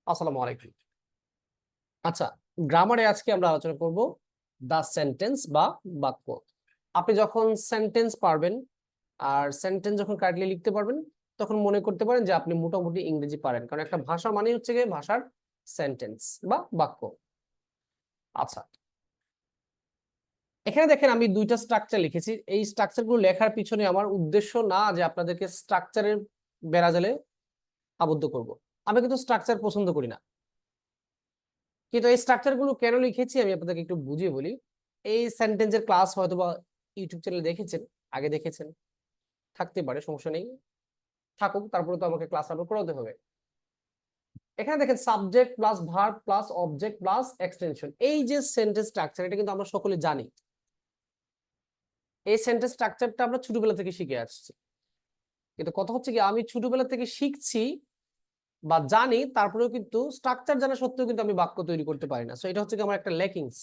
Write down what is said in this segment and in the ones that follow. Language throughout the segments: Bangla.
আসসালামু আলাইকুম। আচ্ছা, গ্রামারে আজকে আমরা আলোচনা করব দা সেন্টেন্স বা বাক্য। আপনি যখন সেন্টেন্স পারবেন আর সেন্টেন্স যখন কারেক্টলি লিখতে পারবেন, তখন মনে করতে পারেন যে আপনি মোটামুটি ইংরেজি পারেন। কারণ একটা ভাষা মানেই হচ্ছে গিয়ে ভাষার সেন্টেন্স বা বাক্য। আচ্ছা, এখানে দেখেন আমি ২ টা স্ট্রাকচার লিখেছি। এই স্ট্রাকচার গুলো লেখার পিছনে আমার উদ্দেশ্য না যে আপনাদেরকে স্ট্রাকচারের বেড়াজালে আবদ্ধ করব। আমি কিন্তু স্ট্রাকচার পছন্দ করি না। কিন্তু এই স্ট্রাকচার গুলো কেন লিখেছি আমি আপনাদেরকে একটু বুঝিয়ে বলি। এই সেন্টেন্সের ক্লাস হয়তোবা ইউটিউব চ্যানেলে দেখেছেন, আগে দেখেছেন, থাকতে পারে, সমস্যা নেই। থাকুক, তারপরে তো আমাকে ক্লাস আপলোড করাতে হবে। এখানে দেখেন subject plus verb plus object plus extension. এই যে সেন্টেন্স স্ট্রাকচার, এটা কিন্তু আমরা সকলে জানি। এই সেন্টেন্স স্ট্রাকচারটা আমরা ছোটবেলা থেকে শিখে আসছি। কিন্তু কথা হচ্ছে কি, আমি ছোটবেলা থেকে শিখছি বা জানি, তারপরেও কিন্তু স্ট্রাকচার জানা সত্ত্বেও কিন্তু আমি বাক্য তৈরি করতে পারি না। সো এটা হচ্ছে কি আমার একটা ল্যাকিংস।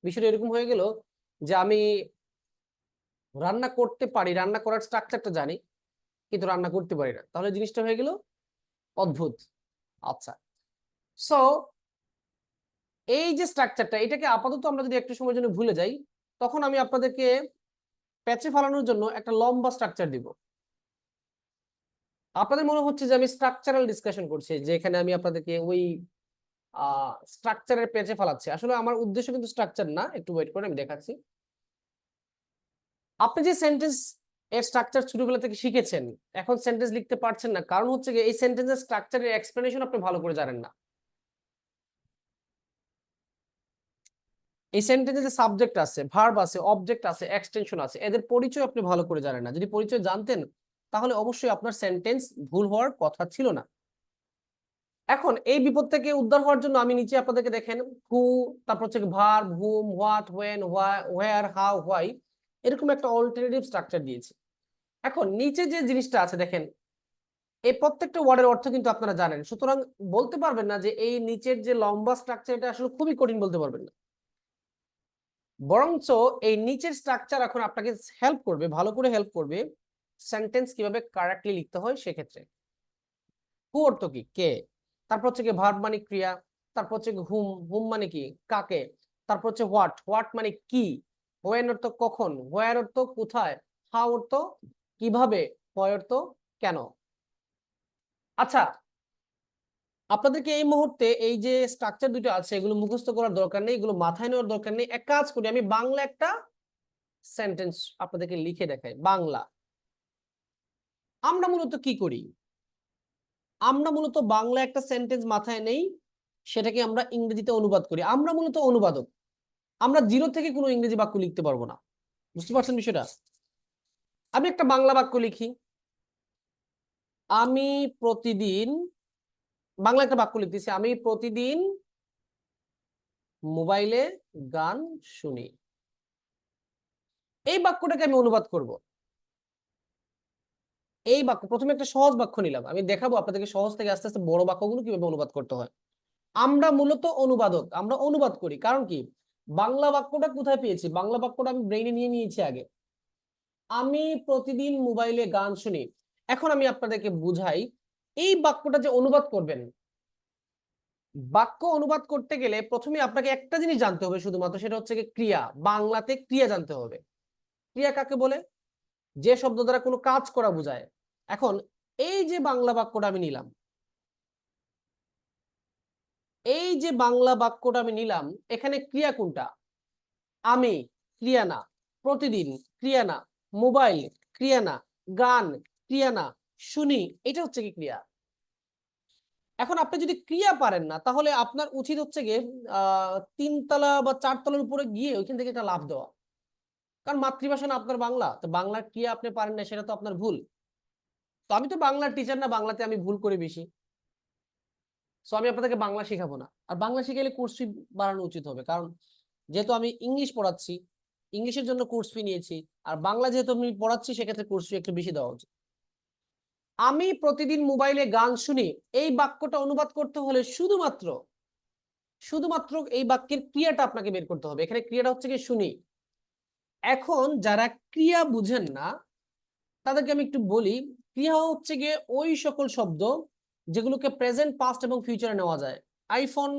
বিষয়টা এরকম হয়ে গেল যে আমি রান্না করতে পারি, রান্না করার স্ট্রাকচারটা জানি, কিন্তু রান্না করতে পারি না। তাহলে জিনিসটা হয়ে গেল অদ্ভুত। আচ্ছা, সো এই যে স্ট্রাকচারটা, এটাকে আপাতত আমরা যদি একটু সময়ের জন্য ভুলে যাই, তখন আমি আপনাদেরকে প্যাচে ফেলানোর জন্য একটা লম্বা স্ট্রাকচার দিব। আপনাদের মনে হচ্ছে যে আমি স্ট্রাকচারাল ডিসকাশন করছি, যেখানে আমি আপনাদেরকে ওই স্ট্রাকচারের প্যাচে ফেলাচ্ছি। আসলে আমার উদ্দেশ্য কিন্তু স্ট্রাকচার না, একটু ওয়েট করে আমি দেখাচ্ছি। আপনি যে সেন্টেন্স এর স্ট্রাকচার ছোটবেলা থেকে শিখেছেন, এখন সেন্টেন্স লিখতে পারছেন না, কারণ হচ্ছে যে এই সেন্টেন্সের স্ট্রাকচারের এক্সপ্লেনেশন আপনি ভালো করে জানেন না। এই সেন্টেন্সে যে সাবজেক্ট আছে, ভার্ব আছে, অবজেক্ট আছে, এক্সটেনশন আছে, এদের পরিচয় আপনি ভালো করে জানেন না। যদি পরিচয় জানতেন, তাহলে অবশ্যই আপনার সেন্টেন্স ভুল হওয়ার কথা ছিল না। এখন এই বিপদ থেকে উদ্ধার হওয়ার জন্য আমি নিচে আপনাদেরকে দেখেন হু, তারপর হচ্ছে verb, hmm, what, when, where, how, why, এরকম একটা অল্টারনেটিভ স্ট্রাকচার দিয়েছি। এখন নিচে যে জিনিসটা আছে দেখেন, এই প্রত্যেকটা ওয়ার্ডের অর্থ কিন্তু আপনারা জানেন। সুতরাং বলতে পারবেন না যে এই নিচের যে লম্বা স্ট্রাকচার, এটা আসলে খুবই কঠিন, বলতে পারবেন না। বরঞ্চ এই নিচের স্ট্রাকচার এখন আপনাকে হেল্প করবে, ভালো করে হেল্প করবে সেন্টেন্স কিভাবে কারেক্টলি লিখতে হয় সেক্ষেত্রে। হু অর্থ কি? কে। তারপর হচ্ছে কি ভার্ব মানে ক্রিয়া। তারপর হচ্ছে হুম, হুম মানে কি? কাকে। তারপর হচ্ছে হোয়াট, হোয়াট মানে কি। হোয়েন অর্থ কখন, হোয়ার অর্থ কোথায়, হাউ অর্থ কিভাবে, হোয়াই অর্থ কেন। আচ্ছা, আপনাদেরকে এই মুহূর্তে এই যে স্ট্রাকচার দুটো আছে, এগুলো মুখস্থ করার দরকার নেই, এগুলো মাথায় নেওয়ার দরকার নেই। এক কাজ করি, আমি বাংলা একটা সেন্টেন্স আপনাদেরকে লিখে দেখাই। বাংলা আমরা মূলত কি করি? আমরা মূলত বাংলা একটা সেন্টেন্স মাথায় নেই, সেটাকে আমরা ইংরেজিতে অনুবাদ করি। আমরা মূলত অনুবাদক। আমরা জিরো থেকে কোনো ইংরেজি বাক্য লিখতে পারবো না। বুঝতে পারছেন বিষয়টা? আমি একটা বাংলা বাক্য লিখি, আমি প্রতিদিন, বাংলা একটা বাক্য লিখতেছি, আমি প্রতিদিন মোবাইলে গান শুনি। এই বাক্যটাকে আমি অনুবাদ করব। এই বাক্য প্রথমে একটা সহজ বাক্য নিলাম, আমি দেখাবো আপনাদেরকে সহজ থেকে আস্তে আস্তে বড় বাক্যগুলো কিভাবে অনুবাদ করতে হয়। আমরা মূলত অনুবাদক, আমরা অনুবাদ করি। কারণ কি, বাংলা বাক্যটা কোথায় পেয়েছি? বাংলা বাক্যটা আমি ব্রেইনে নিয়ে নিয়েছি আগে। আমি প্রতিদিন মোবাইলে গান শুনি। এখন আমি আপনাদেরকে বুঝাই, এই বাক্যটা যে অনুবাদ করবেন, বাক্য অনুবাদ করতে গেলে প্রথমে আপনাকে একটা জিনিস জানতে হবে শুধুমাত্র, সেটা হচ্ছে কি ক্রিয়া। বাংলাতে ক্রিয়া জানতে হবে। ক্রিয়া কাকে বলে? যে শব্দ দ্বারা কোনো কাজ করা বোঝায়। এখন এই যে বাংলা বাক্যটা আমি নিলাম, এই যে বাংলা বাক্যটা আমি নিলাম, এখানে ক্রিয়া কোনটা? আমি, ক্রিয়া না। প্রতিদিন, ক্রিয়া না। মোবাইল, ক্রিয়া না। গান, ক্রিয়া না। শুনি, এটা হচ্ছে কি ক্রিয়া। এখন আপনি যদি ক্রিয়া পারেন না, তাহলে আপনার উচিত হচ্ছে গিয়ে ৩ তলা বা ৪ তলার উপরে গিয়ে ওইখান থেকে একটা লাফ দেওয়া। কারণ মাতৃভাষা না আপনার বাংলা, তো বাংলার ক্রিয়া আপনি পারেন না, সেটা তো আপনার ভুল। তো আমি তো বাংলার টিচার না, বাংলাতে আমি ভুল করি বেশি। সো আমি আপনাদেরকে বাংলা শেখাবো না। আর বাংলা শিখাইলে কোর্স ফি বাড়ানো উচিত হবে, কারণ যেহেতু আমি ইংলিশ পড়াচ্ছি, ইংলিশের জন্য কোর্স ফি নিয়েছি। আর বাংলা যেহেতু আমি পড়াচ্ছি, সেক্ষেত্রে কোর্স ফি একটু বেশি দেওয়া উচিত। আমি প্রতিদিন মোবাইলে গান শুনি, এই বাক্যটা অনুবাদ করতে হলে শুধুমাত্র শুধুমাত্র এই বাক্যের ক্রিয়াটা আপনাকে বের করতে হবে। এখানে ক্রিয়াটা হচ্ছে কি শুনি। এখন যারা ক্রিয়া বুঝেন না, তাদেরকে আমি একটু বলি, ক্রিয়া হচ্ছে গিয়ে ওই সকল শব্দ যেগুলোকে প্রেজেন্ট, পাস্ট এবং ফিউচারে নেওয়া যায়। আইফোন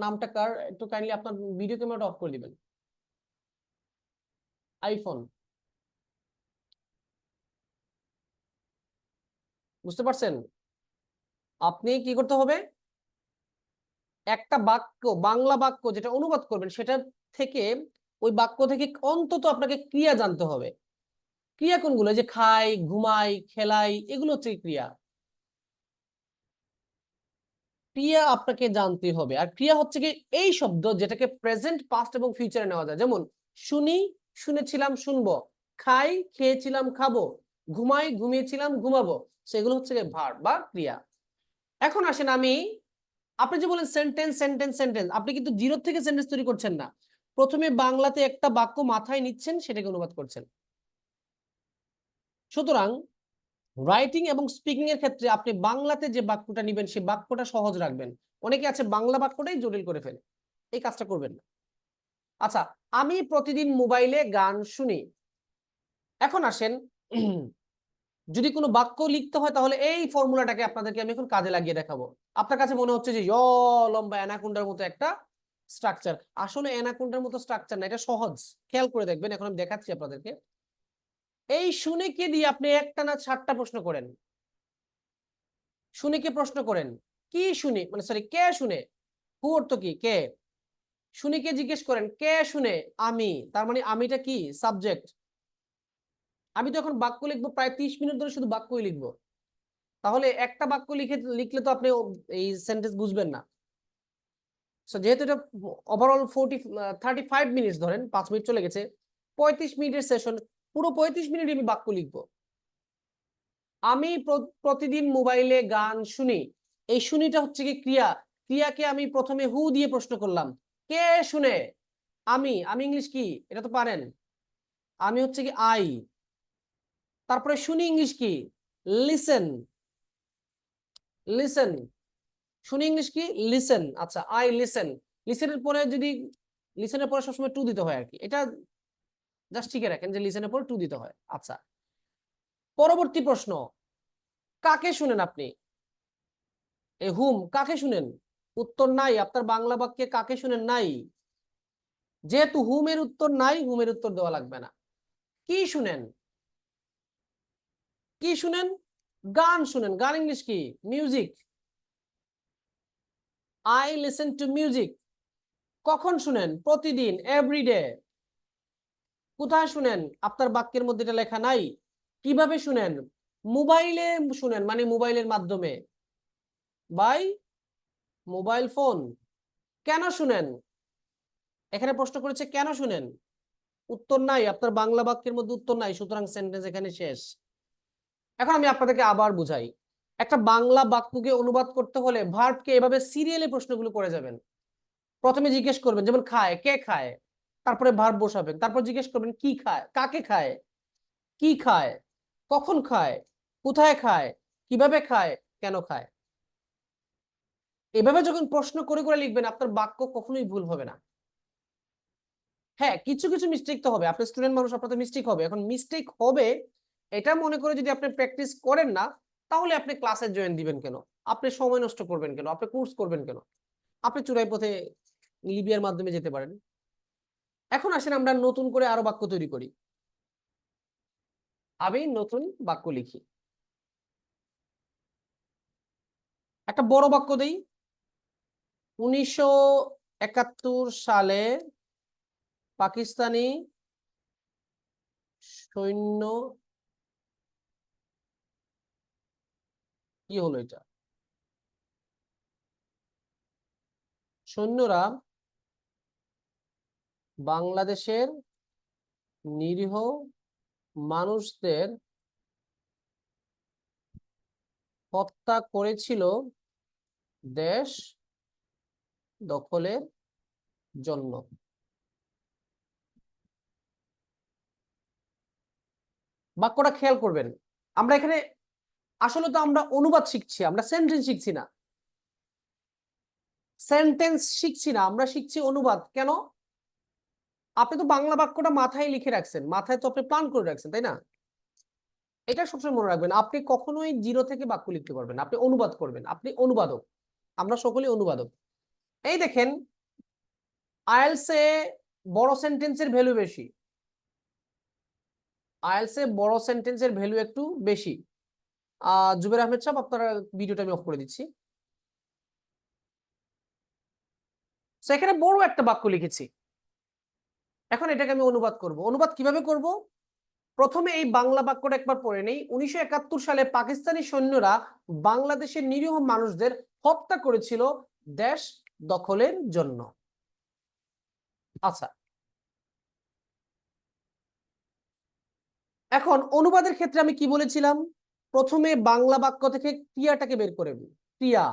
নামটা কার? একটু কাইন্ডলি আপনার ভিডিও ক্যামেরাটা অফ করে দিবেন। আইফোন, বুঝতে পারছেন? আপনি কি করতে হবে, একটা বাক্য, বাংলা বাক্য যেটা অনুবাদ করবেন সেটা থেকে, ওই বাক্য থেকে অন্তত আপনাকে ক্রিয়া জানতে হবে। ক্রিয়া কোনগুলো? যে খাই, ঘুমাই, খেলাই, এগুলো হচ্ছে ক্রিয়া। ক্রিয়া আপনাকে জানতে হবে। আর ক্রিয়া হচ্ছে কি এই শব্দ যেটাকে প্রেজেন্ট, পাস্ট এবং ফিউচারে নেওয়া যায়। যেমন শুনি, শুনেছিলাম, শুনবো। খাই, খেয়েছিলাম, খাবো। ঘুমাই, ঘুমিয়েছিলাম, ঘুমাবো। সেগুলো হচ্ছে ভার্ব বা ক্রিয়া। এখন আসেন, আপনি যে বলেন সেন্টেন্স সেন্টেন্স সেন্টেন্স, আপনি কিন্তু জিরো থেকে সেন্টেন্স তৈরি করছেন না। প্রথমে বাংলাতে একটা বাক্য মাথায় নিচ্ছেন, সেটাকে অনুবাদ করছেন। সুতরাং রাইটিং এবং স্পিকিং এর ক্ষেত্রে আপনি বাংলাতে যে বাক্যটা নেবেন সেই বাক্যটা সহজ রাখবেন। অনেকে আছে বাংলা বাক্যটাই জটিল করে ফেলে, এই কাজটা করবেন না। আচ্ছা, আমি প্রতিদিন মোবাইলে গান শুনি। এখন আসেন, যদি কোনো বাক্য লিখতে হয় তাহলে এই ফর্মুলাটাকে আপনাদেরকে আমি এখন কাজে লাগিয়ে দেখাবো। আপনার কাছে মনে হচ্ছে যে লম্বা অ্যানাকোন্ডার মতো একটা স্ট্রাকচার, আসলে অ্যানাকোন্ডার মতো স্ট্রাকচার না, এটা সহজ। খেয়াল করে দেখবেন, এখন আমি দেখাচ্ছি আপনাদেরকে। এই শুনে কে দিয়ে আপনি একটা না 7টা প্রশ্ন করেন। শুনে কে প্রশ্ন করেন, কি শুনে, মানে সরি, কে শুনে, হু অর্থ কি, কে। শুনে কে জিজ্ঞেস করেন, কে শুনে, আমি। তার মানে আমিটা কি, সাবজেক্ট। আমি তো এখন বাক্য লিখবো, প্রায় 30 মিনিট ধরে শুধু বাক্যই লিখবো। তাহলে একটা বাক্য লিখলে তো আপনি এই সেন্টেন্স বুঝবেন না। সো যেহেতু এটা ওভারঅল 35 মিনিটস, ধরেন 5 মিনিট চলে গেছে, 35 মিনিটের সেশন, পুরো 35 মিনিট আমি বাক্য লিখবো। আমি প্রতিদিন মোবাইলে গান শুনি, এই শুনিটা হচ্ছে কি ক্রিয়া। ক্রিয়াকে আমি প্রথমে হু দিয়ে প্রশ্ন করলাম, কে শুনে, আমি। আমি ইংলিশ কি, এটা তো পারেন, আমি হচ্ছে কি আই। তারপরে শুনি ইংলিশ কি, লিসেন। লিসেন, শুনি ইংলিশ কি, লিসেন। আচ্ছা, আই লিসেন। লিসেনের পরে যদি, লিসেনের পরে সবসময় টু দিতে হয় আর কি, এটা জাস্ট শিখে রাখেন যে লিসেনের পরে টু দিতে হয়। আচ্ছা, পরবর্তী প্রশ্ন, কাকে শুনেন আপনি, এ হুম, কাকে শুনেন। উত্তর নাই, আপনার বাংলা বাক্যে কাকে শুনেন নাই। যেহেতু হুমের উত্তর নাই, হুমের উত্তর দেওয়া লাগবে না। কি শুনেন, কি শুনেন, গান শুনেন। গান ইংলিশ কি, music. I listen to music. কখন শুনেন, প্রতিদিন, এভরিডে। কোথায় শুনেন, আপনার বাক্যের মধ্যে এটা লেখা নাই। কিভাবে শুনেন, মোবাইলে শুনেন, মানে মোবাইলের মাধ্যমে, বাই মোবাইল ফোন। কেন শুনেন, এখানে প্রশ্ন করেছে কেন শুনেন, উত্তর নাই, আপনার বাংলা বাক্যের মধ্যে উত্তর নাই, সুতরাং সেন্টেন্স এখানে শেষ। এখন আমি আপনাদেরকে আবার বুঝাই। একটা বাংলা বাক্যকে অনুবাদ করতে হলে ভার্বকে এভাবে সিরিয়ালে প্রশ্নগুলো করে যাবেন। প্রথমে জিজ্ঞেস করবেন, যেমন খায়, কে খায়, তারপরে ভার্ব বসাবেন। তারপর জিজ্ঞেস করবেন কি খায়, কাকে খায়, কি খায়, কখন খায়, কোথায় খায়, কিভাবে খায়, কেন খায়। এভাবে যখন প্রশ্ন করে করে লিখবেন, আপনার বাক্য কখনোই ভুল হবে না। হ্যাঁ, কিছু কিছু মিস্টেক তো হবে, আপনি স্টুডেন্ট মানুষ, আপনার তো মিস্টেক হবে। এখন মিস্টেক হবে এটা মনে করে যদি আপনি প্র্যাকটিস করেন না, তাহলে আপনি ক্লাসে জয়েন দিবেন কেন, আপনি সময় নষ্ট করবেন কেন, আপনি কোর্স করবেন কেন, আপনি চূড়াই পথে লিবিয়ার মাধ্যমে যেতে পারেন। এখন আসেন আমরা নতুন করে আরো বাক্য তৈরি করি। আমি নতুন বাক্য লিখি, একটা বড় বাক্য দেই। 1971 সালে পাকিস্তানি সৈন্য, কি হলো এটা, সৈন্যরা বাংলাদেশের নিরীহ মানুষদের হত্যা করেছিল দেশ দখলের জন্য। বাক্যটা খেয়াল করবেন, আমরা এখানে আসলে তো আমরা অনুবাদ শিখছি, আমরা সেন্টেন্স শিখছি না, সেন্টেন্স শিখছি না, আমরা শিখছি অনুবাদ। কেন, আপনি তো বাংলা বাক্যটা মাথায় লিখে রাখছেন, মাথায় তো আপনি প্ল্যান করে রাখছেন, তাই না। এটা সবসময় মনে রাখবেন, আপনি কখনোই জিরো থেকে বাক্য লিখতে পারবেন না, আপনি অনুবাদ করবেন, আপনি অনুবাদক, আমরা সকলেই অনুবাদক। এই দেখেন, আইএলসে বড় সেন্টেন্সের ভ্যালু বেশি, আইএলসে বড় সেন্টেন্সের ভ্যালু একটু বেশি। জুবের আহমেদ সাহেব, আপনারা ভিডিওটা আমি অফ করে দিচ্ছি। এখানে বড় একটা বাক্য লিখেছি, এখন এটাকে আমি অনুবাদ করব। অনুবাদ কিভাবে করব? প্রথমে এই বাংলা বাক্যটা একবার পড়ে নেই। 1971 সালে পাকিস্তানি সৈন্যরা বাংলাদেশের নিরীহ মানুষদের হত্যা করেছিল দেশ দখলের জন্য। আচ্ছা, এখন অনুবাদের ক্ষেত্রে আমি কি বলেছিলাম? প্রথমে বাংলা বাক্য থেকে ক্রিয়াটাকে বের করে নিই। ক্রিয়া,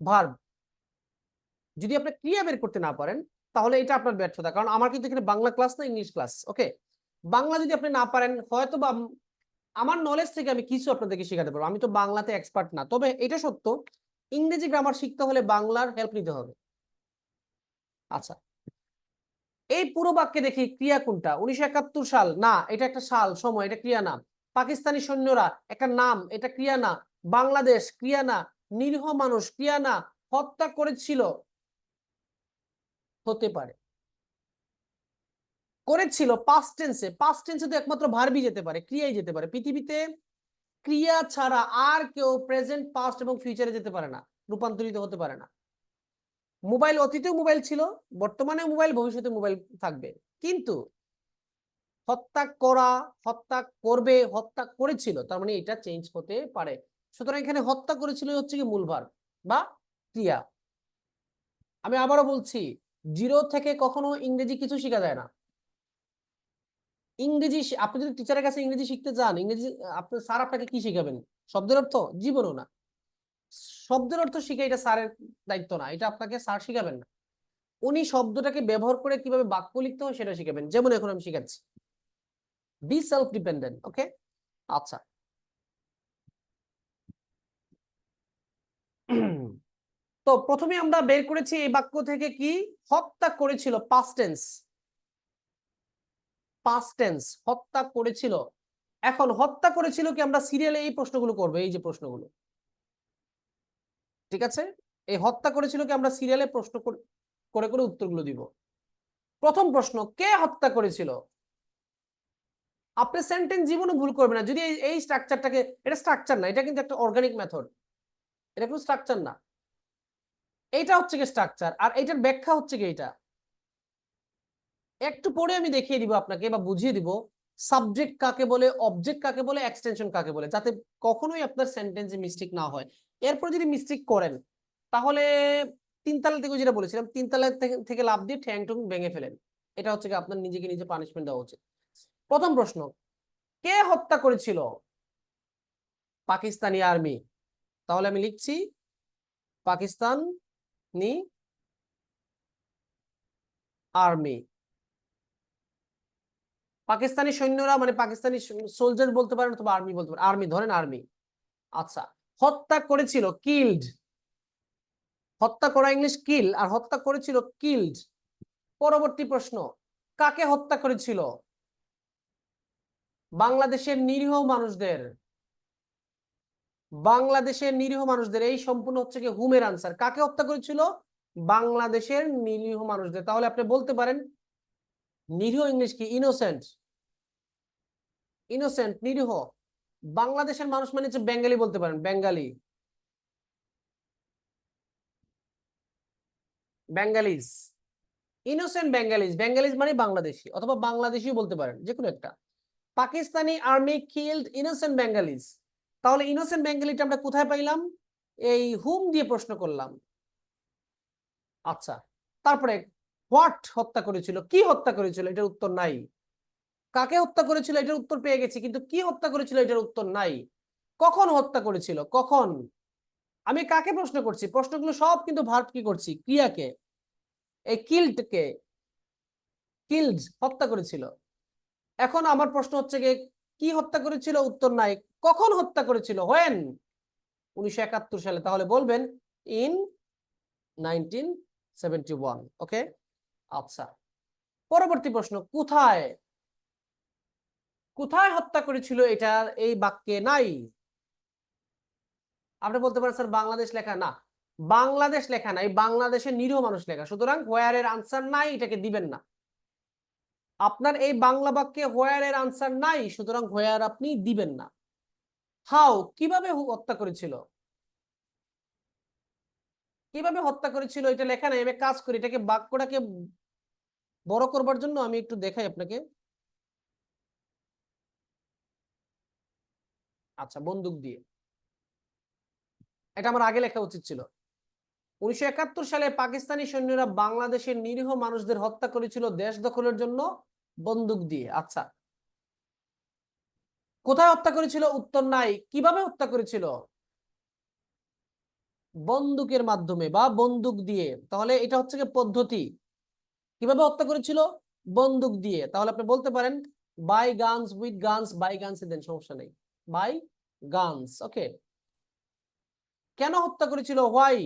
ভার্ব। যদি আপনি ক্রিয়া বের করতে না পারেন তাহলে এটা আপনার ব্যর্থতা, কারণ আমার কিন্তু এখানে বাংলা ক্লাস না ইংলিশ ক্লাস। ওকে, বাংলা যদি আপনি না পারেন, হয়তো বা আমার নলেজ থেকে আমি কিছু আপনাদেরকে শেখাতে পারবো, আমি তো বাংলাতে এক্সপার্ট না, তবে এটা সত্য, ইংরেজি গ্রামার শিখতে হলে বাংলার হেল্প নিতে হবে। আচ্ছা, এই পুরো বাক্যে দেখি ক্রিয়া কোনটা? 1971 সাল, না এটা একটা সাল, সময়, এটা ক্রিয়া না। পাকিস্তানি সৈন্যরা একটা নাম, এটা ক্রিয়া না। বাংলাদেশ ক্রিয়া না। নিরীহ মানুষ ক্রিয়া না। হত্যা করেছিল, হতে পারে। করেছিল পাস্ট টেন্সে, পাস্ট টেন্সে তো একমাত্র ভার্বই যেতে পারে, ক্রিয়াই যেতে পারে। পৃথিবীতে ক্রিয়া ছাড়া আর কেউ প্রেজেন্ট, পাস্ট এবং ফিউচারে যেতে পারে না, রূপান্তরিত হতে পারে না। মোবাইল, অতীতেও মোবাইল ছিল, বর্তমানে মোবাইল, ভবিষ্যতে মোবাইল থাকবে, কিন্তু হত্যা করা, হত্যা করবে, হত্যা করেছিল, তার মানে এটা চেঞ্জ হতে পারে। সুতরাং এখানে হত্যা করেছিল হচ্ছে কি মূল ভার্ব বা ক্রিয়া। আমি আবারও বলছি, জিরো থেকে কখনো ইংরেজি কিছু শেখা যায় না। ইংরেজি আপনি যদি টিচারের কাছে ইংরেজি শিখতে চান, ইংরেজি আপনার স্যার আপনাকে কি শিখাবেন? শব্দের অর্থ? জীবনও না। শব্দের অর্থ শিখে এটা স্যারের দায়িত্ব না, এটা আপনাকে স্যার শিখাবেন না। উনি শব্দটাকে ব্যবহার করে কিভাবে বাক্য লিখতে হয় সেটা শিখাবেন, যেমন এখন আমি শিখাচ্ছি। Be self dependent. ওকে, আচ্ছা। তো প্রথমে আমরা বের করেছি এই বাক্য থেকে কি? হত্যা করেছিল, পাস্ট টেন্স, পাস্ট টেন্স, হত্যা করেছিল। এখন হত্যা করেছিল কি আমরা সিরিয়ালে এই প্রশ্নগুলো করবো, এই যে প্রশ্নগুলো, ঠিক আছে? এই হত্যা করেছিল কি আমরা সিরিয়ালে প্রশ্ন করে করে উত্তরগুলো দিব। প্রথম প্রশ্ন, কে হত্যা করেছিল? আপনি সেন্টেন্স জীবনে ভুল করবেন না যদি এই স্ট্রাকচারটাকে, এটা স্ট্রাকচার না, এটা কিন্তু একটা অর্গানিক মেথড, এটা কোনো স্ট্রাকচার না। এইটা হচ্ছে কি স্ট্রাকচার, আর এইটার ব্যাখ্যা হচ্ছে কি এটা। একটু পরে আমি দেখিয়ে দিব আপনাকে বা বুঝিয়ে দিব সাবজেক্ট কাকে বলে, অবজেক্ট কাকে বলে, এক্সটেনশন কাকে বলে, যাতে কখনোই আপনার সেন্টেন্সে মিস্টেক না হয়। এরপর যদি মিস্টেক করেন তাহলে তিনতলা থেকে, যেটা বলেছিলাম, তিনতলা থেকে লাফ দিয়ে ঠ্যাং টুং ভেঙে ফেলেন। এটা হচ্ছে কি আপনার নিজেকে নিজে পানিশমেন্ট দেওয়া উচিত। প্রথম প্রশ্ন, কে হত্যা করেছিল? পাকিস্তানি আর্মি। তাহলে আমি লিখছি পাকিস্তানি আর্মি। পাকিস্তানি সৈন্যরা মানে পাকিস্তানি সোলজার বলতে পারেন অথবা আর্মি বলতে পারেন, আর্মি ধরেন, আর্মি। আচ্ছা, হত্যা করেছিল, কিল্ড। হত্যা করা ইংলিশ কিল, আর হত্যা করেছিল কিল্ড। পরবর্তী প্রশ্ন, কাকে হত্যা করেছিল? বাংলাদেশের নিরীহ মানুষদের। বাংলাদেশের নিরীহ মানুষদের, এই সম্পূর্ণ হচ্ছে কি হুমের আনসার। কাকে হত্যা করেছিল? বাংলাদেশের নিরীহ মানুষদের। তাহলে আপনি বলতে পারেন নিরীহ ইংলিশ কি? ইনোসেন্ট। ইনোসেন্ট, নিরীহ। বাংলাদেশের মানুষ মানে হচ্ছে বেঙ্গালি, বলতে পারেন বেঙ্গালি, বেঙ্গালিজ। ইনোসেন্ট বেঙ্গালিজ, বেঙ্গালিজ মানে বাংলাদেশি, অথবা বাংলাদেশিও বলতে পারেন, যে কোনো একটা। Pakistani army killed innocent Bengalis. তাহলে ইনোসেন্ট বেঙ্গালিটা আমরা কোথায় পাইলাম? এই হুম দিয়ে প্রশ্ন করলাম। আচ্ছা, তারপরে হোয়াট হত্যা করেছিল, কি হত্যা করেছিল, এটার উত্তর নাই। কাকে হত্যা করেছিল, এটার উত্তর পেয়ে গেছি, কিন্তু কি হত্যা করেছিল এটার উত্তর নাই। কখন হত্যা করেছিল, কখন? আমি কাকে প্রশ্ন করছি? প্রশ্নগুলো সব কিন্তু ভার্ব কি করছি, ক্রিয়াকে। এই কিল্ডকে, কিল্ড হত্যা করেছিল। এখন আমার প্রশ্ন হচ্ছে কি হত্যা করেছিল, উত্তর নাই। কখন হত্যা করেছিল, হোয়েন? 1971 সালে। তাহলে বলবেন ইন 1971। ওকে, আচ্ছা। পরবর্তী প্রশ্ন, কোথায়? কোথায় হত্যা করেছিল এটা এই বাক্যে নাই। আপনি বলতে পারেন স্যার বাংলাদেশ লেখা না, বাংলাদেশ লেখা নাই, বাংলাদেশের নিরীহ মানুষ লেখা, সুতরাং হোয়ার এর আনসার নাই, এটাকে দিবেন না। আপনার এই বাংলা বাক্যে হোয়ার এর আনসার নাই, সুতরাং হোয়ার আপনি দিবেন না। হাউ কিভাবে হত্যা করেছিল, কিভাবে হত্যা করেছিল এটা লেখা নাই। আমি কাজ করি, এটাকে বাক্যটাকে বড় করবার জন্য আমি একটু দেখাই আপনাকে। আচ্ছা, বন্দুক দিয়ে, এটা আমার আগে লেখা উচিত ছিল। 1971 সালে পাকিস্তানি সৈন্যরা বাংলাদেশের নিরীহ মানুষদের হত্যা করেছিল দেশ দখলের জন্য বন্দুক দিয়ে। আচ্ছা, কোথায় হত্যা করেছিল, উত্তর নাই। কিভাবে হত্যা করেছিল, বন্দুকের মাধ্যমে বা বন্দুক দিয়ে, তাহলে এটা হচ্ছে কি পদ্ধতি। কিভাবে হত্যা করেছিল, বন্দুক দিয়ে। তাহলে আপনি বলতে পারেন by guns, with guns, by guns then, সমস্যা নেই, বাই গানস। ওকে, কেন হত্যা করেছিল, হোয়াই,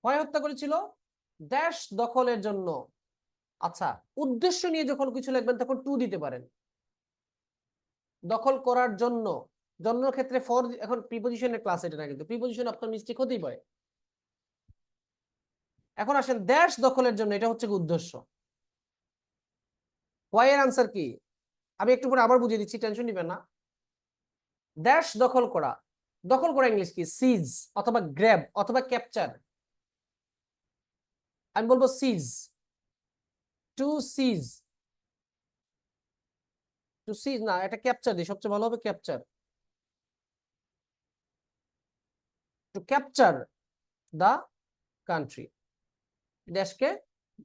হোয়াই হত্যা করেছিল, দেশ দখলের জন্য। আচ্ছা, উদ্দেশ্য নিয়ে যখন কিছু লিখবেন তখন টু দিতে পারেন, দখল করার জন্য, জন্য ক্ষেত্রে ফর, এখন প্রিপজিশনের ক্লাস এটা না, কিন্তু প্রিপজিশন আপনার মিস্টেক হতেই পারে। এখন আসেন দেশ দখলের জন্য, এটা হচ্ছে উদ্দেশ্য। হোয়াই এর আনসার কি, আমি একটু পরে আবার বুঝিয়ে দিচ্ছি, টেনশন নিবেন না। দেশ দখল করা, দখল করা ইংলিশ কি, সিজ অথবা গ্র্যাব অথবা ক্যাপচার। আমি বলবো সিজ, টু সিজ, টু সিজ না, এটা ক্যাপচার দিই, সবচেয়ে ভালো হবে capture, to capture the country, দেশকে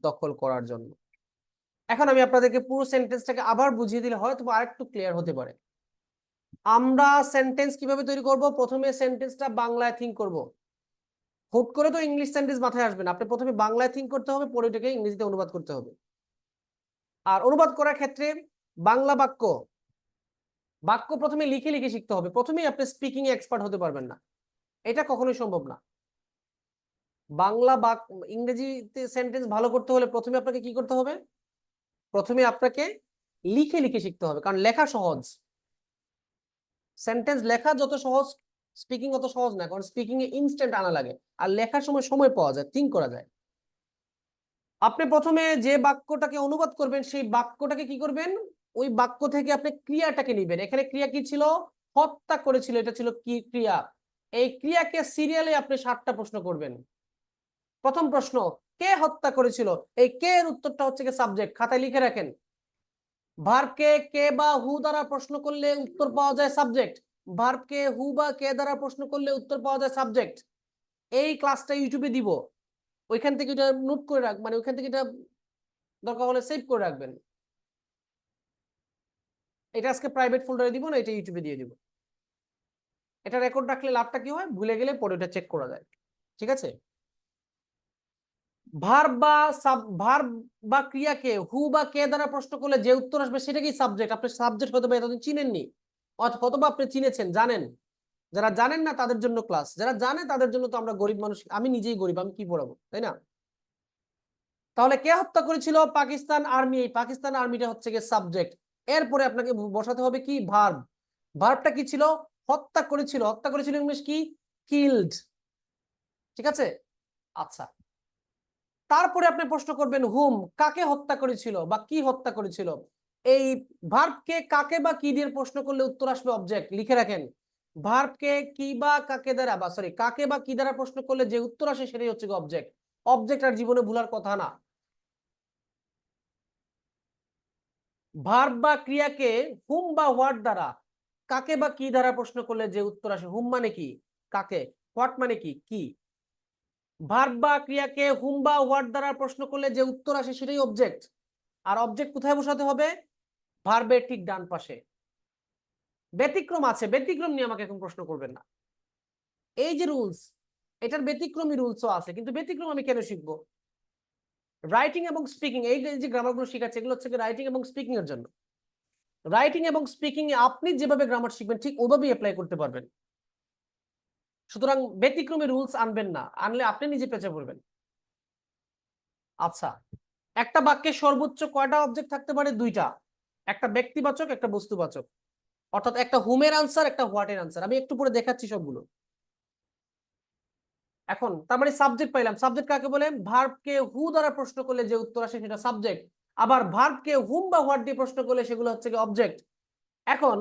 দখল করার জন্য। এখন আমি আপনাদেরকে পুরো সেন্টেন্সটাকে আবার বুঝিয়ে দিলে হয়তো আরেকটু ক্লিয়ার হতে পারে। আমরা সেন্টেন্স কিভাবে তৈরি করব, প্রথমে সেন্টেন্সটা বাংলায় থিঙ্ক করব। হুট করে তো ইংলিশ সেন্টেন্স মাথায় আসবে না, আপনি প্রথমে বাংলায় থিঙ্ক করতে হবে, পরে এটাকে ইংরেজিতে অনুবাদ করতে হবে। আর অনুবাদ করার ক্ষেত্রে বাংলা বাক্য, বাক্য প্রথমে লিখে লিখে শিখতে হবে, প্রথমেই আপনি স্পিকিং এ এক্সপার্ট হতে পারবেন না, এটা কখনোই সম্ভব না। বাংলা বাক্য, ইংরেজিতে সেন্টেন্স ভালো করতে হলে প্রথমে আপনাকে কি করতে হবে, প্রথমে আপনাকে লিখে লিখে শিখতে হবে, কারণ লেখা সহজ, সেন্টেন্স লেখা যত সহজ স্পিকিং অত সহজ না, কারণ স্পিকিং এ ইনস্ট্যান্ট আনা লাগে, আর লেখার সময় সময় পাওয়া যায়, থিঙ্ক করা যায়। আপনি প্রথমে যে বাক্যটাকে অনুবাদ করবেন সেই বাক্যটাকে কি করবেন, ওই বাক্য থেকে আপনি ক্রিয়াটাকে নিবেন। এখানে ক্রিয়া কি ছিল, হত্যা করেছিল, এটা ছিল কি ক্রিয়া। এই ক্রিয়াকে সিরিয়ালে আপনি 7টা প্রশ্ন করবেন। প্রথম প্রশ্ন, কে হত্যা করেছিল, এই কে এর উত্তরটা হচ্ছে কি সাবজেক্ট, খাতায় লিখে রাখেন। ভার্বকে কে বা হু দ্বারা প্রশ্ন করলে উত্তর পাওয়া যায় সাবজেক্ট, ভার্বকে হু বা কে দ্বারা প্রশ্ন করলে উত্তর পাওয়া যায় সাবজেক্ট। এই ক্লাসটা ইউটিউবে দিব, ওইখান থেকে এটা নোট করে রাখ, মানে ওইখান থেকে এটা দরকার হলে সেভ করে রাখবেন। এটা আজকে প্রাইভেট ফোল্ডারে দিব না, এটা ইউটিউবে দিয়ে দিব। এটা রেকর্ড রাখলে লাভটা কি হয়, ভুলে গেলে পরে ওটা চেক করা যায়। ঠিক আছে, ভার্ব বা ভার্ব বা ক্রিয়াকে হু বা কে দ্বারা প্রশ্ন করলে যে উত্তর আসবে সেটা কি সাবজেক্ট। আপনি সাবজেক্ট হয়তো এতদিন চিনেননি, অথবা আপনি চিনেছেন, জানেন। যারা জানেন না তাদের জন্য ক্লাস, যারা জানে তাদের জন্য তো আমরা গরিব মানুষ, আমি নিজেই গরিব, আমি কি পড়াবো, তাই না। তাহলে কে হত্যা করেছিল, পাকিস্তান আর্মি, এই পাকিস্তান আর্মিটা হচ্ছে গিয়ে সাবজেক্ট। এরপরে আপনাকে বসাতে হবে কি ভার্ব, ভার্বটা কি ছিল, হত্যা করেছিল, হত্যা করেছিল ইংলিশ কি, কিলড। ঠিক আছে, আচ্ছা, তারপরে আপনি প্রশ্ন করবেন হুম, কাকে হত্যা করেছিল বা কি হত্যা করেছিল। এই ভার্বকে কাকে বা কি দিয়ে প্রশ্ন করলে উত্তর আসবে অবজেক্ট, লিখে রাখেন। ভার্বকে কি বা কাকে দ্বারা, বা সরি কাকে বা কি দ্বারা প্রশ্ন করলে যে উত্তর আসে সেটাই হচ্ছে অবজেক্ট। অবজেক্ট আর জীবনে ভুলার কথা না। ভার্ব বা ক্রিয়াকে হুম বা হোয়াট দ্বারা, কাকে বা কি দ্বারা প্রশ্ন করলে যে উত্তর আসে, হুম মানে কি কাকে, হোয়াট মানে কি কি। ভার্ব বা ক্রিয়াকে হুম বা হোয়াট দ্বারা প্রশ্ন করলে যে উত্তর আসে সেটাই অবজেক্ট। আর অবজেক্ট কোথায় বসাতে হবে, ভার্বের ঠিক ডান পাশে। ব্যতিক্রম আছে, ব্যতিক্রম নিয়ে আমাকে এখন প্রশ্ন করবেন না। এই যে রুলস, এটার ব্যতিক্রমী রুলসও আছে, কিন্তু ব্যতিক্রম আমি কেন শিখবো, রাইটিং এবং স্পিকিং, এই যে গ্রামারগুলো শিখাচ্ছে এগুলো হচ্ছে রাইটিং এবং স্পিকিং এর জন্য। রাইটিং এবং স্পিকিং এ আপনি যেভাবে গ্রামার শিখবেন ঠিক ওভাবেই অ্যাপ্লাই করতে পারবেন। সুতরাং ব্যতিক্রমী রুলস আনবেন না, আনলে আপনি নিজে পেঁচে পড়বেন। আচ্ছা, একটা বাক্যে সর্বোচ্চ কয়টা অবজেক্ট থাকতে পারে, 2টা। একটা ব্যক্তিবাচক, একটা বস্তুবাচক, অর্থাৎ একটা হুমের আনসার, একটা হোয়াটের আনসার। আমি একটু পরে দেখাচ্ছি সবগুলো। এখন তার মানে সাবজেক্ট পাইলাম। সাবজেক্ট কাকে বলে? ভার্বকে হু দ্বারা প্রশ্ন করলে যে উত্তর আসে সেটা সাবজেক্ট। আবার ভার্বকে হুম বা হোয়াট দিয়ে প্রশ্ন করলে সেগুলো হচ্ছে কি অবজেক্ট। এখন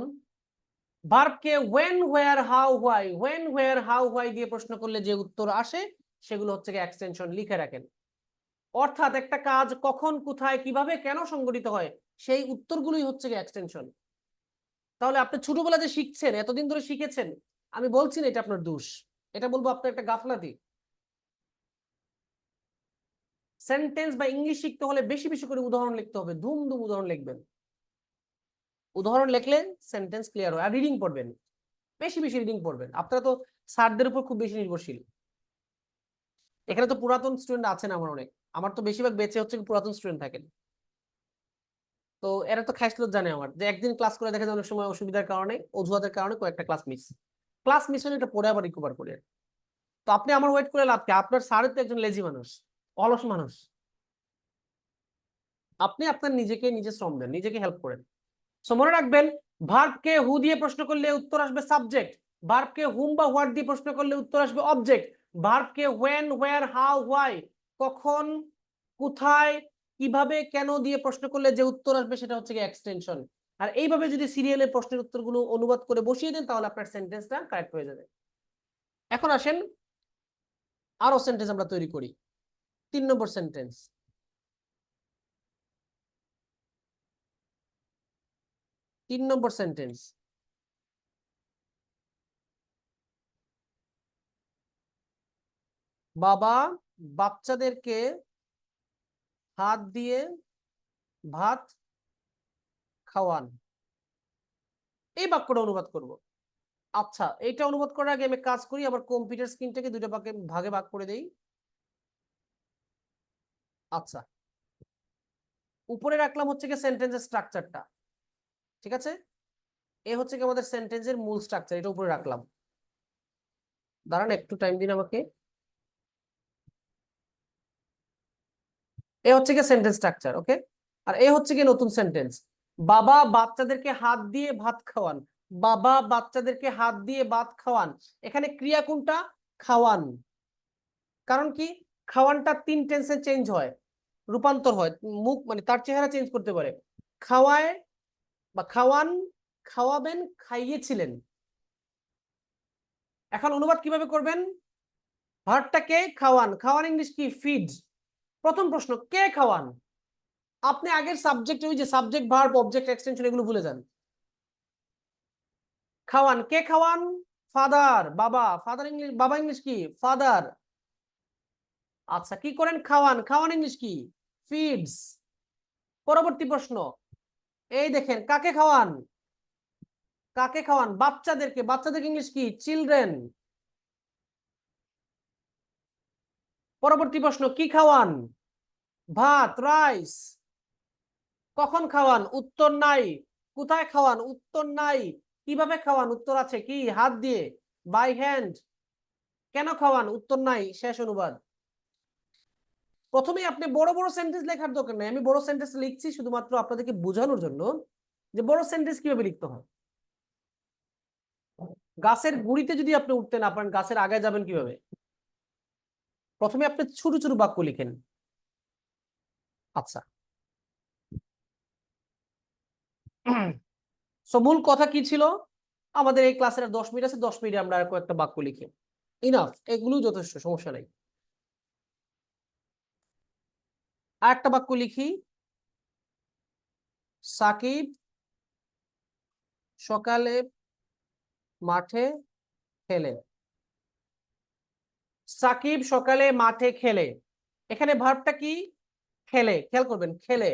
ভার্বকে when where how why, when where how why দিয়ে প্রশ্ন করলে যে উত্তর আসে সেগুলো হচ্ছে কি এক্সটেনশন। লিখে রাখেন। অর্থাৎ একটা কাজ কখন, কোথায়, কিভাবে, কেন সংঘটিত হয় সেই উত্তরগুলোই হচ্ছে কি এক্সটেনশন। তাহলে আপনি ছোটবেলা যে শিখছেন, এতদিন ধরে শিখেছেন, আমি বলছি না এটা আপনার দোষ, এটা বলবো আপনার একটা গাফলাতি। সেন্টেন্স বা ইংলিশ শিখতে হলে বেশি বেশি করে উদাহরণ লিখতে হবে, ধুম ধুম উদাহরণ লিখবেন। উদাহরণ লিখলে সেন্টেন্স ক্লিয়ার হয়। আর রিডিং পড়বেন, বেশি বেশি রিডিং পড়বেন। আপনারা তো স্যারদের উপর খুব বেশি নির্ভরশীল। এখানে তো পুরাতন স্টুডেন্ট আছেন আমার অনেক, আমার তো বেশিরভাগ বেঁচে হচ্ছে পুরাতন স্টুডেন্ট থাকেন। তো এরা তো খাইসলত জানে আমার, যে একদিন ক্লাস করে দেখা যায় অনেক সময় অসুবিধার কারণে, অজুহাতের কারণে কয়েকটা ক্লাস মিস হলে এটা পরে আবার রিকভার করে। তো আপনি আমার ওয়েট করে লাভ কি? আপনার স্যার তো একজন লেজি মানুষ, অলস মানুষ। আপনি আপনার নিজেকে নিজে শ্রম দেন, নিজেকে হেল্প করেন। সো মনে রাখবেন, ভার্বকে হু দিয়ে প্রশ্ন করলে উত্তর আসবে সাবজেক্ট, ভার্বকে হুম বা হোয়াট দিয়ে প্রশ্ন করলে উত্তর আসবে object, ভার্বকে when where how why, কখন, কোথায়, কিভাবে, কেন দিয়ে প্রশ্ন করলে যে উত্তর আসবে সেটা হচ্ছে কি এক্সটেনশন। আর এইভাবে যদি সিরিয়ালের প্রশ্নের উত্তরগুলো অনুবাদ করে বসিয়ে দেন তাহলে আপনার সেন্টেন্সটা কারেক্ট হয়ে যাবে। এখন আসেন আরো সেন্টেন্স আমরা তৈরি করি। 3 নম্বর সেন্টেন্স। 3 নম্বর সেন্টেন্স। বাবা বাচ্চাদেরকে হাত দিয়ে ভাত খাওয়ান। এই বাক্যটা অনুবাদ করব। আচ্ছা, এইটা অনুবাদ করার আগে আমি কাজ করি, আবার কম্পিউটার স্ক্রিনটাকে দুটো ভাগে ভাগ করে দেই। আচ্ছা, উপরে রাখলাম হচ্ছে কি সেন্টেন্সের স্ট্রাকচারটা, ঠিক আছে? এ হচ্ছে কি আমাদের সেন্টেন্সের মূল স্ট্রাকচার, এটা উপরে রাখলাম। দাঁড়ান একটু টাইম দিন আমাকে। এ হচ্ছে কি সেন্টেন্স স্ট্রাকচার, ওকে? আর এ হচ্ছে কি নতুন সেন্টেন্স। বাবা বাচ্চাদেরকে হাত দিয়ে ভাত খাওয়ান। বাবা বাচ্চাদেরকে হাত দিয়ে ভাত খাওয়ান। এখানে ক্রিয়া কোনটা? খাওয়ান। কারণ কি? খাওয়ানটা 3 টেন্সে চেঞ্জ হয়, রূপান্তর হয়, মুখ মানে তার চেহারা চেঞ্জ করতে পারে। খাওয়ায় বা খাওয়ান, খাওয়াবেন, খাইয়েছিলেন। এখন অনুবাদ কিভাবে করবেন? ভার্বটা কে? খাওয়ান। খাওয়ান ইংলিশ কি? ফিড। প্রথম প্রশ্ন, কে খাওয়ান? আপনি আগের সাবজেক্ট, ওই যে সাবজেক্ট ভার্ব অবজেক্ট এক্সটেনশন এগুলো ভুলে যান। খাওয়ান, কে খাওয়ান? ফাদার, বাবা। ফাদার ইংলিশ, বাবা ইংলিশ কি? ফাদার। আচ্ছা, কি করেন? খাওয়ান। খাওয়ান ইংলিশ কি? ফিডস। পরবর্তী প্রশ্ন, এই দেখেন, কাকে খাওয়ান? কাকে খাওয়ান? বাচ্চাদেরকে। বাচ্চাদেরকে ইংলিশ কি? চিলড্রেন। পরবর্তী প্রশ্ন, কি খাওয়ান? ভাত, রাইস। কখন খাওয়ান? উত্তর নাই। কোথায় খাওয়ান? উত্তর নাই। কিভাবে খাওয়ান? উত্তর আছে, কি? হাত দিয়ে, বাই হ্যান্ড। কেন খাওয়ান? উত্তর নাই। শেষ অনুবাদ। প্রথমেই আপনি বড় বড় সেন্টেন্স লেখার দরকার নেই, আমি বড় সেন্টেন্স লিখছি শুধুমাত্র আপনাদেরকে বোঝানোর জন্য যে বড় সেন্টেন্স কিভাবে লিখতে হয়। গাছের গুড়িতে যদি আপনি উঠতে না পারেন, গাছের আগায় যাবেন কিভাবে? প্রথমে আপনি ছোট ছোট বাক্য লিখেন। আচ্ছা, সো মূল কথা কি ছিল? আমাদের এই ক্লাসের 10 মিনিট আছে, 10 মিনিটে আমরা আর কয়েকটা বাক্য লিখি, ইনাফ, এগুলো যথেষ্ট, সমস্যা নাই। আর একটা বাক্য লিখি, সাকিব সকালে মাঠে খেলে। সাকিব সকালে মাঠে খেলে, এখানে ভার্বটা কি? খেলে। খেয়াল করবেন, খেলে।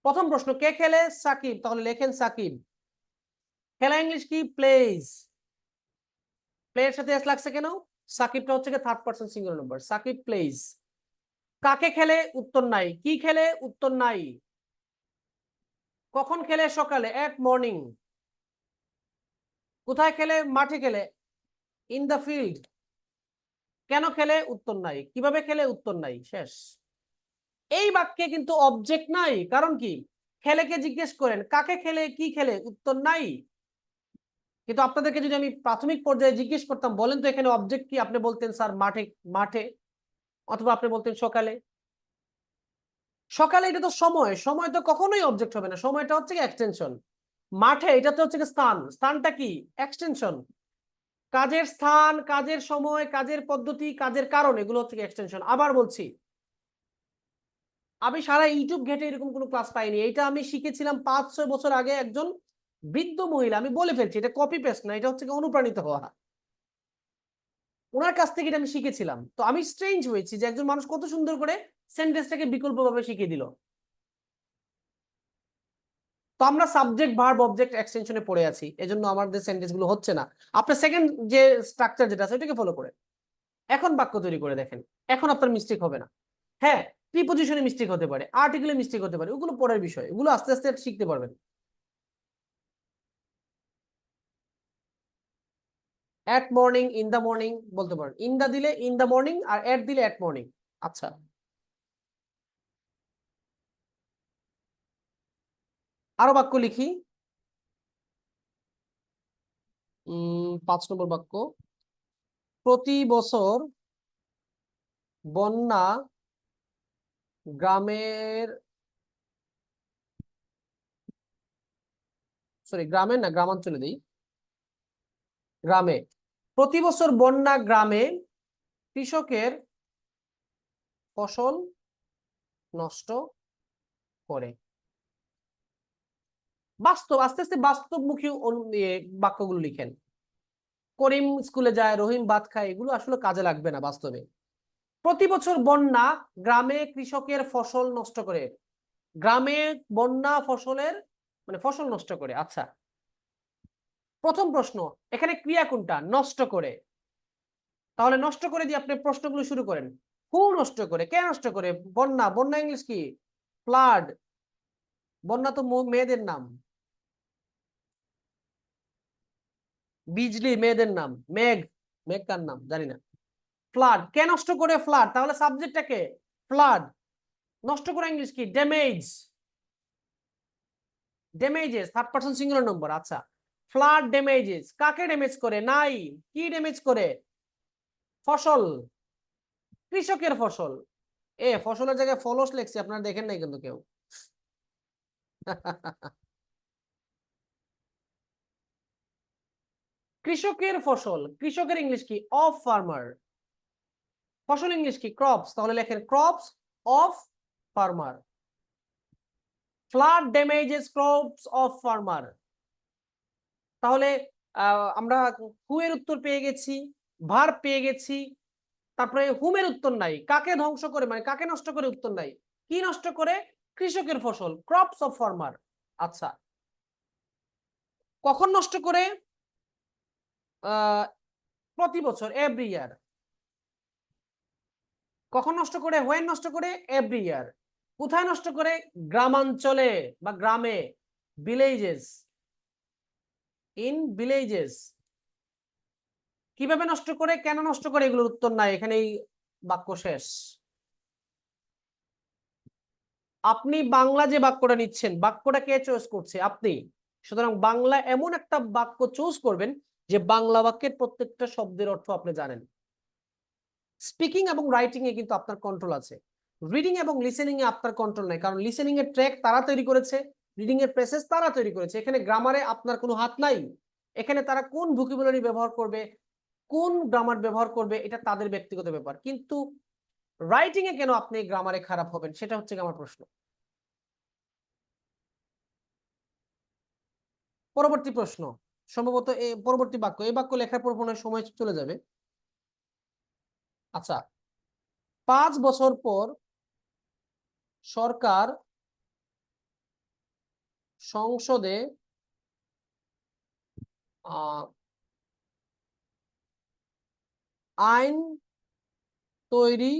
প্রথম প্রশ্ন, কে খেলে? সাকিব, তাহলে লেখেন সাকিব। খেলা ইংলিশ কি? প্লেজ। প্লে এর সাথে এস লাগছে কেন? সাকিবটা হচ্ছে third person singular number, Shakib plays. কাকে খেলে? উত্তর নাই। কি খেলে? উত্তর নাই। কখন খেলে? সকালে, এট মর্নিং। কোথায় খেলে? মাঠে খেলে, ইন দ্য ফিল্ড। কেন খেলে? উত্তর নাই। কিভাবে খেলে? উত্তর নাই। শেষ। এই বাক্যে কিন্তু অবজেক্ট নাই, কারণ কি? খেলেকে জিজ্ঞেস করেন কাকে খেলে কি খেলে, উত্তর নাই। কিন্তু আপনাদেরকে যদি আমি প্রাথমিক পর্যায়ে জিজ্ঞেস করতাম বলেন তো এখানে অবজেক্ট কি, আপনি বলতেন স্যার মাঠে, মাঠে, অথবা আপনি বলতেন সকালে। সকালে এটা তো সময়, সময় তো কখনোই অবজেক্ট হবে না, সময়টা হচ্ছে কি এক্সটেনশন। মাঠে এটা তো হচ্ছে কি স্থান, স্থানটা কি এক্সটেনশন। কাজের স্থান, কাজের সময়, কাজের পদ্ধতি, কাজের কারণ, এগুলো হচ্ছে কি এক্সটেনশন। আবার বলছি, আমি সারা ইউটিউব ঘেটে এরকম কোনো ক্লাস পাইনি, এটা আমি শিখেছিলাম 5-6 বছর আগে একজন বৃদ্ধ মহিলা, আমি বলে ফেলছি, এটা কপি পেস্ট না, এটা হচ্ছে কি অনুপ্রাণিত হওয়া, ওনার কাছ থেকে এটা আমি শিখেছিলাম। তো আমি স্ট্রেঞ্জ হয়েছি যে একজন মানুষ কত সুন্দর করে সেন্টেন্সটাকে বিকল্পভাবে শিখিয়ে দিল। তো আমরা সাবজেক্ট ভার্ব অবজেক্ট এক্সটেনশনে পড়ে আছি, এজন্য আমাদের সেন্টেন্স গুলো হচ্ছে না। আপনার সেকেন্ড যে স্ট্রাকচার যেটা আছে ওটাকে ফলো করে এখন বাক্য তৈরি করে দেখেন, এখন আপনার মিস্টেক হবে না। হ্যাঁ, প্রিপজিশনে মিস্টেক হতে পারে, আর্টিকেলে মিস্টেক হতে পারে, ওগুলো পরের বিষয়, এগুলো আস্তে আস্তে শিখতে পারবেন। এট মর্নিং, ইন দা মর্নিং বলতে পারেন, ইন দা দিলে ইন দা মর্নিং, আর এট দিলে এট মর্নিং। আচ্ছা, আরো বাক্য লিখি। 5 নম্বর বাক্য, প্রতি বছর বন্যা গ্রামের, সরি গ্রামের না, গ্রামাঞ্চলে দিই, গ্রামে, প্রতি বছর বন্যা গ্রামে কৃষকের ফসল নষ্ট করে। বাস্তব, আস্তে আস্তে বাস্তবমুখী বাক্যগুলো লিখেন। করিম স্কুলে যায়, রহিম ভাত খায়, এগুলো আসলে কাজে লাগবে না বাস্তবে। প্রতি বছর বন্যা গ্রামে কৃষকের ফসল নষ্ট করে, গ্রামে বন্যা ফসলের মানে ফসল নষ্ট করে। আচ্ছা, প্রথম প্রশ্ন, এখানে ক্রিয়া কোনটা, নষ্ট করে। তাহলে নষ্ট করে দিয়ে আপনি প্রশ্নগুলো শুরু করেন। হু নষ্ট করে, কে নষ্ট করে, বন্যা, বন্যা ইংলিশ কি, ফ্লাড। বন্যা তো মেয়েদের নাম, বিজলি মেয়েদের নাম, মেঘ, মেঘ কার নাম জানি না। ফ্লাড, কে নষ্ট করে, ফ্লাড, তাহলে সাবজেক্টটা কে, ফ্লাড। নষ্ট করে ইংলিশ কি, damage, damages, third person singular নম্বর। আচ্ছা, ফ্লাড ড্যামেজেস, কাকে ড্যামেজ করে, নাই, কি ড্যামেজ করে, ফসল, কৃষকের ফসল। ফসলের জায়গায় ফলস লেখছি, আপনারা দেখেন নাই কিন্তু কেউ। কৃষকের ফসল, কৃষকের ইংলিশ কি, অফ ফার্মার। ফসল ইংলিশ কি, ক্রপস, তাহলে লেখেন crops of farmer. Flood damages crops of farmer. তাহলে আমরা হু এর উত্তর পেয়ে গেছি, ভার্ব পেয়ে গেছি, তারপরে হুমের উত্তর নাই, কাকে ধ্বংস করে মানে কাকে নষ্ট করে উত্তর নাই, কি নষ্ট করে, কৃষকের ফসল, ক্রপস অফ ফার্মার। আচ্ছা, কখন নষ্ট করে, প্রতি বছর, এভরি ইয়ার। কখন নষ্ট করে, হোয়েন নষ্ট করে, এভরি ইয়ার। কোথায় নষ্ট করে, গ্রামাঞ্চলে বা গ্রামে, ভিলেজেস, ইন ভিলেজেস। কিভাবে নষ্ট করে, কেন নষ্ট করে, এগুলোর উত্তর নাই, এখানেই বাক্য শেষ। আপনি বাংলা যে বাক্যটা নিচ্ছেন, বাক্যটা কে চয়েস করছে, আপনি। সুতরাং বাংলা এমন একটা বাক্য চুজ করবেন যে বাংলা বাক্যের প্রত্যেকটা শব্দের অর্থ আপনি জানেন। স্পিকিং এবং রাইটিং এ কিন্তু আপনার কন্ট্রোল আছে, রিডিং এবং লিসেনিং এ আপনার কন্ট্রোল নাই, কারণ লিসেনিং এর ট্র্যাক তারা তৈরি করেছে, রিডিং এর প্রেসেস তারা তৈরি করেছে। এখানে গ্রামারে আপনার কোনো হাত নাই, এখানে তারা কোন ভোকাবুলারি ব্যবহার করবে, কোন গ্রামার ব্যবহার করবে, এটা তাদের ব্যক্তিগত ব্যাপার। কিন্তু রাইটিং এ কেন আপনি গ্রামারে খারাপ হবেন, সেটা হচ্ছে আমার প্রশ্ন। পরবর্তী প্রশ্ন, সম্ভবত পরবর্তী বাক্য, এই বাক্য লেখার পর মনে হয় সময় চলে যাবে। আচ্ছা, 5 বছর পর সরকার সংসদে আইন তৈরি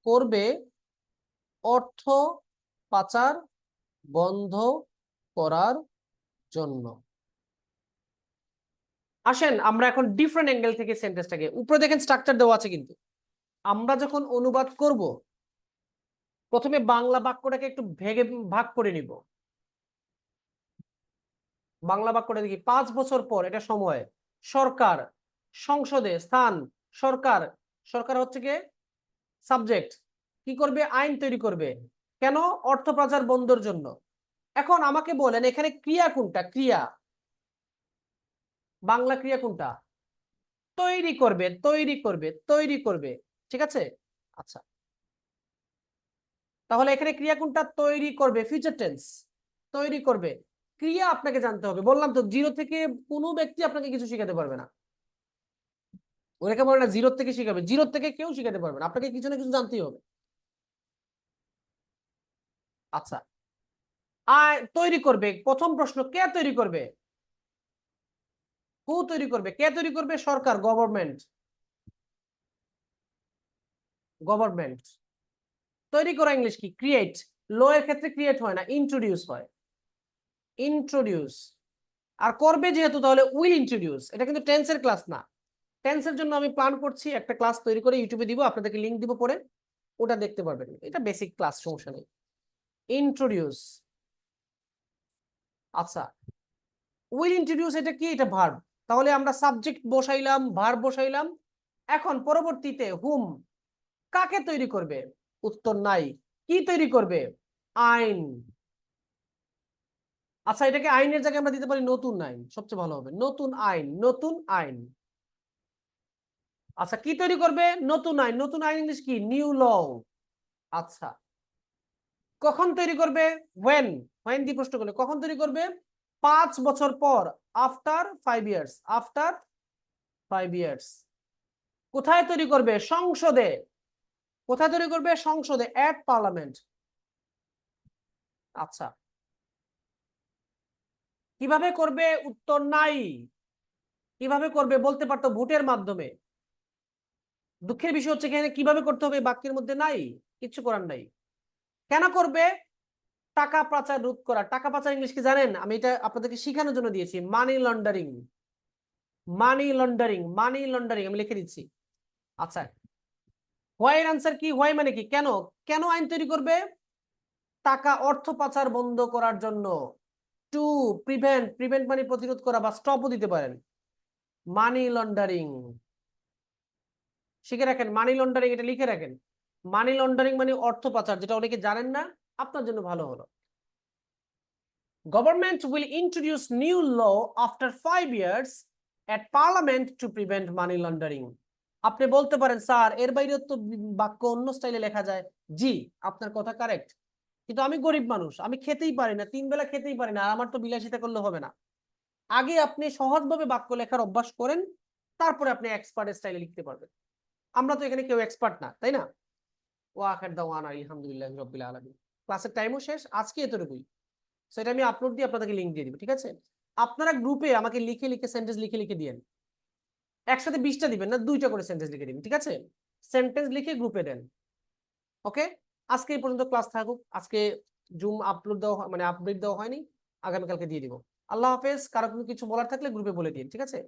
করবে অর্থ পাচার বন্ধ করার জন্য। আসেন আমরা এখন ডিফারেন্ট অ্যাঙ্গেল থেকে সেন্টেন্সটাকে, উপরে দেখেন স্ট্রাকচার দেওয়া আছে, কিন্তু আমরা যখন অনুবাদ করব প্রথমে বাংলা বাক্যটাকে একটু ভেগে ভাগ করে নিব। বাংলা বাক্যটা দেখি 5 বছর পর, এটা সময়। সরকার, সংসদে, স্থান, সরকার, সরকার হচ্ছে কি সাবজেক্ট, কি করবে আইন তৈরি করবে, কেন অর্থ পাচার বন্ধের জন্য। এখন আমাকে বলেন এখানে ক্রিয়া কোনটা, ক্রিয়া বাংলা ক্রিয়া কোনটা, তৈরি করবে, তৈরি করবে, তৈরি করবে, ঠিক আছে। আচ্ছা, তাহলে এখানে ক্রিয়া কোনটা, তৈরি করবে, ফিউচার টেন্স, তৈরি করবে। ক্রিয়া আপনাকে জানতে হবে, বললাম তো জিরো থেকে কোনো ব্যক্তি আপনাকে কিছু শিখাতে পারবে না, ওনাকে বলে না জিরো থেকে শিখাবে, জিরো থেকে কেউ শিখাতে পারবে না, আপনাকে কিছু না কিছু জানতেই হবে। আচ্ছা, তৈরি করবে, প্রথম প্রশ্ন কে তৈরি করবে, হু তৈরি করবে, কে তৈরি করবে, সরকার, গভর্নমেন্ট, গভর্নমেন্ট। তৈরি করা ইংলিশ কি, ক্রিয়েট, লো এর ক্ষেত্রে ক্রিয়েট হয় না, ইন্ট্রোডিউস হয়, ইন্ট্রোডিউস। আর করবে যেহেতু তাহলে উইল ইন্ট্রোডিউস। এটা কিন্তু টেন্সের ক্লাস না, টেন্সের জন্য আমি প্ল্যান করছি একটা ক্লাস তৈরি করে ইউটিউবে দিব, আপনাদেরকে লিংক দিব পরে, ওটা দেখতে পারবেন, এটা বেসিক ক্লাস, সমস্যা নেই। ইন্ট্রোডিউস। আচ্ছা, উইল ইন্ট্রোডিউস এটা কি, এটা ভার্ব, তাহলে আমরা সাবজেক্ট বসাইলাম, ভার্ব বসাইলাম। এখন পরবর্তীতে হুম, কাকে তৈরি করবে, উত্তর নাই, কি তৈরি করবে, আইন। আচ্ছা, এটাকে আইনের জায়গায় আমরা দিতে পারি নতুন আইন, সবচেয়ে ভালো হবে, নতুন আইন, নতুন আইন। আচ্ছা, কি তৈরি করবে, নতুন আইন, নতুন আইন ইংলিশ কি, নিউ ল। আচ্ছা, কখন তৈরি করবে, when, when দিয়ে প্রশ্ন করলে কখন তৈরি করবে, 5 বছর পর, আফটার 5 ইয়ার্স, আফটার 5 ইয়ার্স। কোথায় তৈরি করবে, সংসদে, কোথায় তৈরি করবে, সংসদে, এট পার্লামেন্ট। আচ্ছা, কিভাবে করবে, উত্তর নাই, কিভাবে করবে বলতে পারতো ভোটের মাধ্যমে। দুঃখের বিষয় হচ্ছে এখানে কিভাবে করতে হবে বাক্যের মধ্যে নাই, কিচ্ছু করার নাই। কেন করবে, টাকা পাচার রোধ করা, টাকা পাচার ইংলিশ কি জানেন, আমি এটা আপনাদেরকে শেখানোর জন্য দিয়েছি, money laundering, money laundering, money laundering আমি লিখে দিচ্ছি। আচ্ছা, হোয়াই এর আনসার কি, হোয়াই মানে কি, কেন, কেন আইন তৈরি করবে, টাকা অর্থ পাচার বন্ধ করার জন্য। টু প্রিভেন্ট, প্রিভেন্ট মানে প্রতিরোধ করা বা স্টপও দিতে পারেন, মানি লন্ডারিং। শিখে রাখেন মানি লন্ডারিং, এটা লিখে রাখেন। মানি লন্ডারিং মানে অর্থ পাচার, যেটা অনেকে জানেন না, আপনার জন্য ভালো হলো। Government will introduce new law after 5 years at parliament to prevent money laundering. আপনি বলতে পারেন স্যার এর বাইরে তো বাক্য অন্য স্টাইলে লেখা যায়। জি, আপনার কথা কারেক্ট, কিন্তু আমি গরিব মানুষ, আমি খেতেই পারি না, 3 বেলা খেতেই পারি না, আর আমার তো বিলাসিতা করলে হবে না। আগে আপনি সহজভাবে বাক্য লেখার অভ্যাস করেন, তারপরে আপনি এক্সপার্ট স্টাইলে লিখতে পারবেন। আমরা তো এখানে কেউ এক্সপার্ট না, তাই না। ওয়া আখির দাওয়ানা আলহামদুলিল্লাহি রাব্বিল আলামিন। ক্লাসের টাইমও শেষ, আজকে এতটুকুই। সেটা আমি আপলোড দিয়ে আপনাদেরকে লিংক দিয়ে দিব, ঠিক আছে। আপনারা গ্রুপে আমাকে লিখে লিখে সেন্টেন্স লিখে লিখে দিয়েন, একসাথে 20টা দিবেন না, 2টা করে সেন্টেন্স লিখে দিবেন, ঠিক আছে। সেন্টেন্স লিখে গ্রুপে দেন, ওকে। আজকে এই পর্যন্ত ক্লাস থাকুক, আজকে জুম আপলোড দেওয়া মানে আপডেট দেওয়া হয়নি, আগামীকালকে দিয়ে দিব। আল্লাহ হাফেজ। কারো কোনো কিছু বলার থাকলে গ্রুপে বলে দিন, ঠিক আছে।